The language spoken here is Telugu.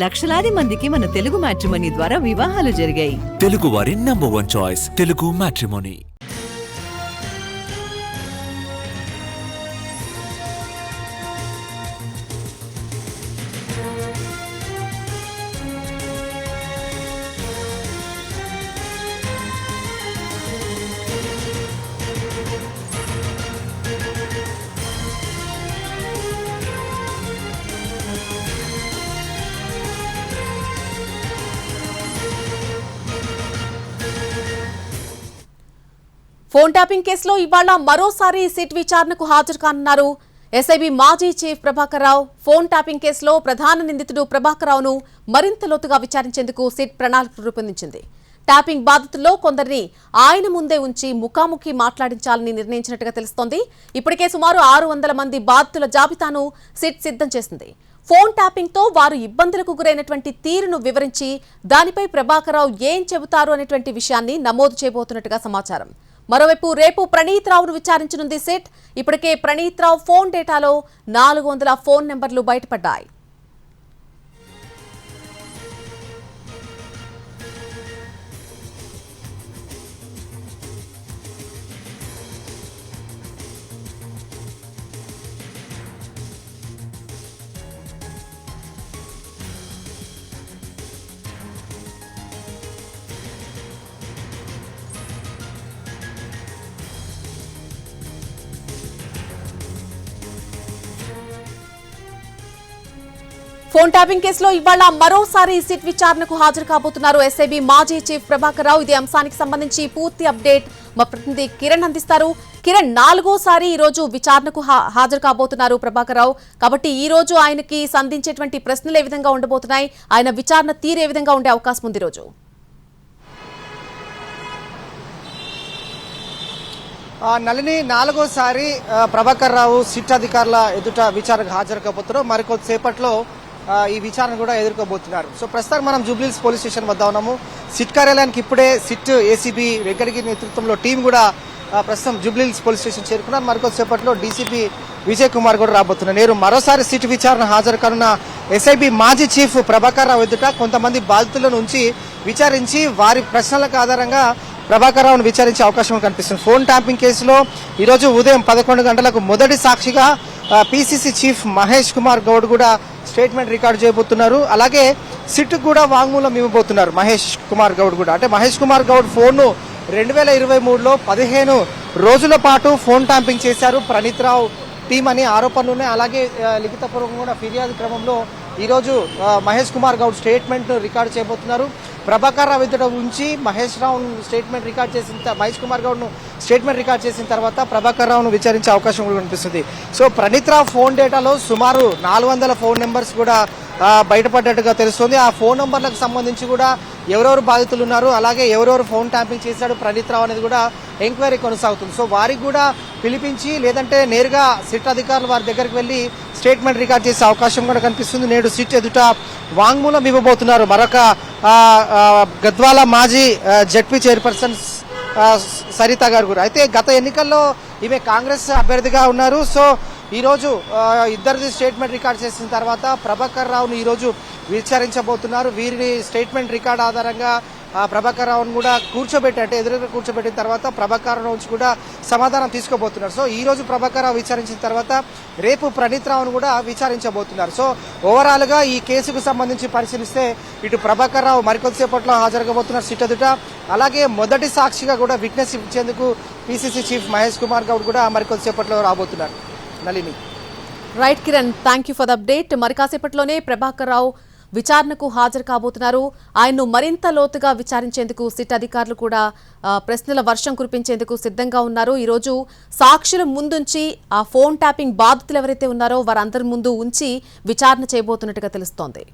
లక్షలాది మందికి మన తెలుగు మ్యాట్రిమోనీ ద్వారా వివాహాలు జరిగాయి. తెలుగు వారి number 1 choice Telugu matrimony. Phone tapping కేసులో ఇవాళ మరోసారి సిట్ విచారణకు హాజరు కానున్నారు ఎస్ఐబి మాజీ chief Prabhakar Rao. Phone tapping కేసులో ప్రధాన నిందితుడు ప్రభాకర్ రావును మరింత లోతుగా విచారించేందుకు సిట్ ప్రణాళిక రూపొందించింది. ట్యాపింగ్ బాధితుల్లో కొందరిని ఆయన ముందే ఉంచి ముఖాముఖి మాట్లాడించాలని నిర్ణయించినట్టుగా తెలుస్తోంది. ఇప్పటికే సుమారు 600 మంది బాధితుల జాబితాను సిట్ సిద్ధం చేసింది. ఫోన్ ట్యాపింగ్ తో వారు ఇబ్బందులకు గురైనటువంటి తీరును వివరించి దానిపై ప్రభాకర్ రావు ఏం చెబుతారు అనేటువంటి విషయాన్ని నమోదు చేయబోతున్నట్టుగా సమాచారం. మరోవైపు రేపు ప్రణీత్ రావును విచారించనుంది సిట్. ఇప్పటికే ప్రణీత్ రావు ఫోన్ డేటాలో 400 ఫోన్ నెంబర్లు బయటపడ్డాయి. ఫోన్ ట్యాపింగ్ కేసులో ఇవాళ మరోసారి సిట్ విచారణకు హాజరు కాబోతున్నారు ఎస్ఐబి మాజీ చీఫ్ ప్రభాకర్ రావు. ఇదే అంశానికి సంబంధించి పూర్తి అప్డేట్ మా ప్రతినిధి కిరణ్ అందిస్తారు. కిరణ్, 4వసారి ఈ రోజు విచారణకు హాజరు కాబోతున్నారు ప్రభాకర్ రావు. కాబట్టి ఈ రోజు ఆయనకి సంధించేటువంటి ప్రశ్నలు ఏ విధంగా ఉండబోతున్నాయి, ఆయన విచారణ తీరు ఏ విధంగా ఉండే అవకాశం ఉంది? రోజు నళిని 4వసారి ప్రభాకర్ రావు సిట్ అధికారుల ఎదుట విచారణకు హాజరు కాబోతున్నారు. మరికొద్దిసేపట్లో ఈ విచారణ కూడా ఎదుర్కోబోతున్నారు. సో ప్రస్తుతం మనం జూబ్లీహిల్స్ పోలీస్ స్టేషన్ వద్ద ఉన్నాము. సిట్ కార్యాలయానికి ఇప్పుడే సిట్ ఏసీబీ వెంకటగిరి నేతృత్వంలో టీం కూడా ప్రస్తుతం జూబ్లీహిల్స్ పోలీస్ స్టేషన్ చేరుకున్నారు. మరికొద్దిసేపట్లో డీసీపీ విజయ్ కుమార్ కూడా రాబోతున్నారు. నేరు మరోసారి సిట్ విచారణ హాజరు కానున్న ఎస్ఐబి మాజీ చీఫ్ ప్రభాకర్ రావు ఎదుట కొంతమంది బాధితుల నుంచి విచారించి వారి ప్రశ్నలకు ఆధారంగా ప్రభాకర్ రావును విచారించే అవకాశం కనిపిస్తుంది. ఫోన్ ట్యాపింగ్ కేసులో ఈరోజు ఉదయం 11 గంటలకు మొదటి సాక్షిగా పీసీసీ చీఫ్ మహేష్ కుమార్ గౌడ్ కూడా స్టేట్మెంట్ రికార్డు చేయబోతున్నారు. అలాగే సిట్ కూడా వాంగ్మూలం ఇవ్వబోతున్నారు మహేష్ కుమార్ గౌడ్ కూడా. అంటే మహేష్ కుమార్ గౌడ్ ఫోన్ను 2023లో 15 రోజుల పాటు ఫోన్ ట్యాంపింగ్ చేశారు ప్రణీత్ రావు టీం అని ఆరోపణలు ఉన్నాయి. అలాగే లిఖితపూర్వకంగా ఫిర్యాదు క్రమంలో ఈరోజు మహేష్ కుమార్ గౌడ్ స్టేట్మెంట్ రికార్డు చేయబోతున్నారు. ప్రభాకర్ రావు ఎదుట ఉంచి మహేష్ కుమార్ గౌడ్ను స్టేట్మెంట్ రికార్డ్ చేసిన తర్వాత ప్రభాకర్ రావును విచారించే అవకాశం కూడా కనిపిస్తుంది. సో ప్రణీత్ రావు ఫోన్ డేటాలో సుమారు 400 ఫోన్ నెంబర్స్ కూడా బయటపడ్డట్టుగా తెలుస్తుంది. ఆ ఫోన్ నెంబర్లకు సంబంధించి కూడా ఎవరెవరు బాధితులు ఉన్నారు, అలాగే ఎవరెవరు ఫోన్ ట్యాంపింగ్ చేశాడు ప్రణీత్ రావు అనేది కూడా ఎంక్వైరీ కొనసాగుతుంది. సో వారికి కూడా పిలిపించి లేదంటే నేరుగా సిట్ అధికారులు వారి దగ్గరికి వెళ్లి స్టేట్మెంట్ రికార్డ్ చేసే అవకాశం కూడా కనిపిస్తుంది. నేడు సిట్ ఎదుట వాంగ్మూలం ఇవ్వబోతున్నారు మరొక గద్వాల మాజీ జడ్పీ చైర్పర్సన్ సరిత గారు కూడా. అయితే గత ఎన్నికల్లో ఈమె కాంగ్రెస్ అభ్యర్థిగా ఉన్నారు. సో ఈరోజు ఇద్దరిది స్టేట్మెంట్ రికార్డ్ చేసిన తర్వాత ప్రభాకర్ రావును ఈరోజు విచారించబోతున్నారు. వీరి స్టేట్మెంట్ రికార్డ్ ఆధారంగా ప్రభాకర్ రావును కూడా కూర్చోబెట్టి అంటే ఎదురుగా కూర్చోబెట్టిన తర్వాత ప్రభాకర్ రావు నుంచి కూడా సమాధానం తీసుకోబోతున్నారు. సో ఈ రోజు ప్రభాకర్ రావు విచారించిన తర్వాత రేపు ప్రణీత్ రావును కూడా విచారించబోతున్నారు. సో ఓవరాల్ గా ఈ కేసుకు సంబంధించి పరిశీలిస్తే ఇటు ప్రభాకర్ రావు మరికొద్దిసేపట్లో హాజరుగాబోతున్నారు సిట్ ఎదుట. అలాగే మొదటి సాక్షిగా కూడా విట్నెస్ ఇచ్చేందుకు పీసీసీ చీఫ్ మహేష్ కుమార్ గౌడ్ కూడా మరికొద్దిసేపట్లో రాబోతున్నారు. Nalini. Right Kiran, thank you for the update. మరి కాసేపట్లోనే ప్రభాకర్ రావు విచారణకు హాజరు కాబోతున్నారు. ఆయన్ను మరింత లోతుగా విచారించేందుకు సిట్ అధికారులు కూడా ప్రశ్నల వర్షం కురిపించేందుకు సిద్ధంగా ఉన్నారు. ఈరోజు సాక్షుల ముందుంచి ఆ ఫోన్ ట్యాపింగ్ బాధితులు ఎవరైతే ఉన్నారో వారందరి ముందు ఉంచి విచారణ చేయబోతున్నట్టుగా తెలుస్తోంది.